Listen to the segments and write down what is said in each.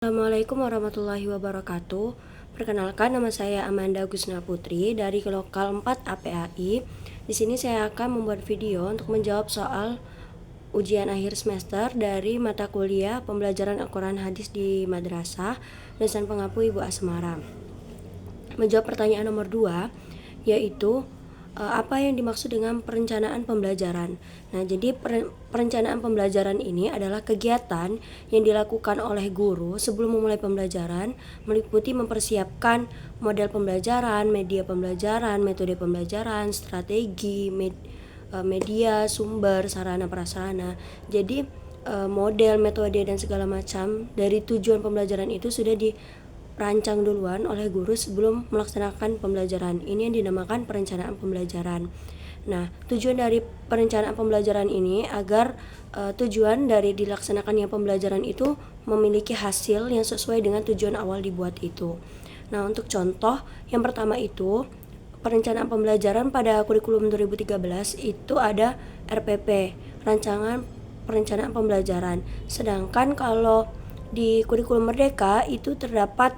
Assalamualaikum warahmatullahi wabarakatuh. Perkenalkan, nama saya Amanda Gusna Putri dari Lokal 4 APAI. Di sini saya akan membuat video untuk menjawab soal ujian akhir semester dari mata kuliah pembelajaran Al-Quran Hadis di Madrasah Lisan Pengapu Ibu Asmara. Menjawab pertanyaan nomor 2, yaitu apa yang dimaksud dengan perencanaan pembelajaran. Nah, jadi perencanaan pembelajaran ini adalah kegiatan yang dilakukan oleh guru sebelum memulai pembelajaran, meliputi mempersiapkan model pembelajaran, media pembelajaran, metode pembelajaran, strategi, media, sumber, sarana prasarana. Jadi model, metode, dan segala macam dari tujuan pembelajaran itu sudah dirancang duluan oleh guru sebelum melaksanakan pembelajaran. Ini yang dinamakan perencanaan pembelajaran. Nah, tujuan dari perencanaan pembelajaran ini agar tujuan dari dilaksanakannya pembelajaran itu memiliki hasil yang sesuai dengan tujuan awal dibuat itu. Nah, untuk contoh yang pertama itu perencanaan pembelajaran pada kurikulum 2013 itu ada RPP, rancangan perencanaan pembelajaran. Sedangkan kalau di kurikulum Merdeka itu terdapat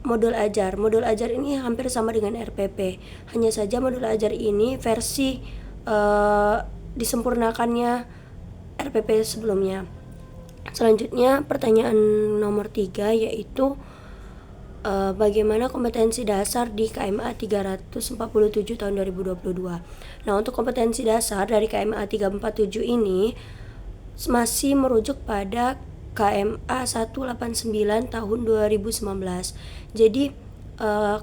modul ajar. Modul ajar ini hampir sama dengan RPP. Hanya saja modul ajar ini versi disempurnakannya RPP sebelumnya. Selanjutnya pertanyaan nomor 3, yaitu bagaimana kompetensi dasar di KMA 347 tahun 2022. Nah, untuk kompetensi dasar dari KMA 347 ini masih merujuk pada KMA 189 tahun 2019. Jadi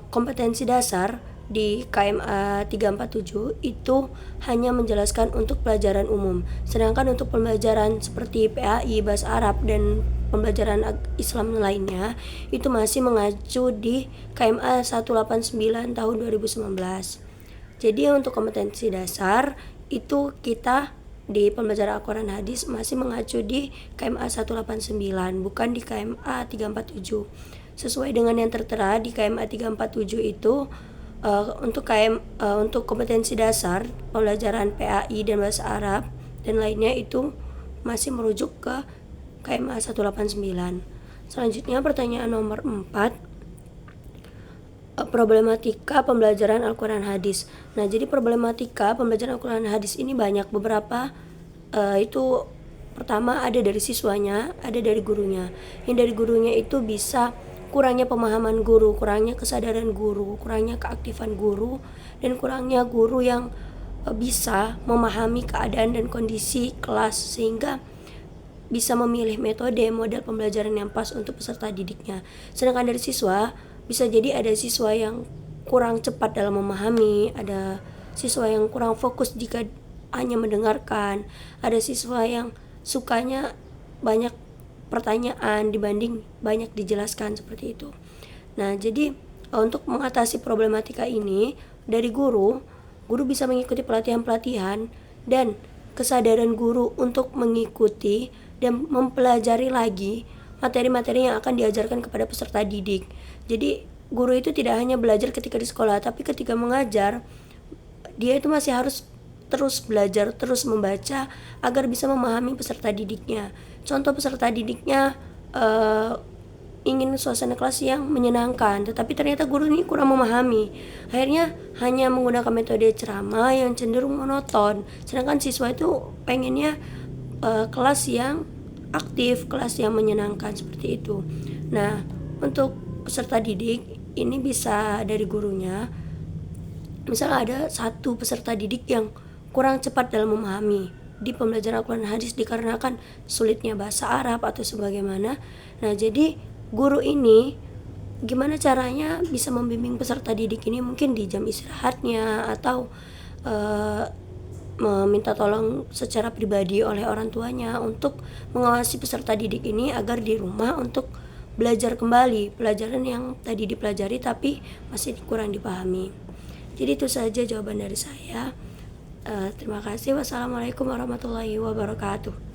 kompetensi dasar di KMA 347 itu hanya menjelaskan untuk pelajaran umum. Sedangkan untuk pembelajaran seperti PAI, Bahasa Arab, dan pembelajaran Islam lainnya itu masih mengacu di KMA 189 tahun 2019. Jadi untuk kompetensi dasar itu kita di pembelajaran Al-Quran Hadis masih mengacu di KMA 189, bukan di KMA 347. Sesuai dengan yang tertera di KMA 347 itu untuk kompetensi dasar pembelajaran PAI dan Bahasa Arab dan lainnya itu masih merujuk ke KMA 189. Selanjutnya pertanyaan nomor 4, problematika pembelajaran Al-Quran Hadis. Nah, jadi problematika pembelajaran Al-Quran Hadis ini banyak. Beberapa itu pertama ada dari siswanya, ada dari gurunya. Yang dari gurunya itu bisa kurangnya pemahaman guru, kurangnya kesadaran guru, kurangnya keaktifan guru, dan kurangnya guru yang bisa memahami keadaan dan kondisi kelas sehingga bisa memilih metode model pembelajaran yang pas untuk peserta didiknya. Sedangkan dari siswa, bisa jadi ada siswa yang kurang cepat dalam memahami, ada siswa yang kurang fokus jika hanya mendengarkan, ada siswa yang sukanya banyak pertanyaan dibanding banyak dijelaskan, seperti itu. Nah, jadi untuk mengatasi problematika ini dari guru bisa mengikuti pelatihan-pelatihan dan kesadaran guru untuk mengikuti dan mempelajari lagi materi-materi yang akan diajarkan kepada peserta didik. Jadi guru itu tidak hanya belajar ketika di sekolah, tapi ketika mengajar dia itu masih harus terus belajar, terus membaca agar bisa memahami peserta didiknya. Contoh peserta didiknya ingin suasana kelas yang menyenangkan, tetapi ternyata guru ini kurang memahami. Akhirnya hanya menggunakan metode ceramah yang cenderung monoton. Sedangkan siswa itu pengennya kelas yang aktif, kelas yang menyenangkan, seperti itu. Nah, untuk peserta didik ini bisa dari gurunya. Misalnya ada satu peserta didik yang kurang cepat dalam memahami di pembelajaran Al-Quran Hadis dikarenakan sulitnya bahasa Arab atau sebagaimana. Nah, jadi guru ini gimana caranya bisa membimbing peserta didik ini, mungkin di jam istirahatnya atau meminta tolong secara pribadi oleh orang tuanya untuk mengawasi peserta didik ini agar di rumah untuk belajar kembali pelajaran yang tadi dipelajari tapi masih kurang dipahami. Jadi itu saja jawaban dari saya. Terima kasih. Wassalamualaikum warahmatullahi wabarakatuh.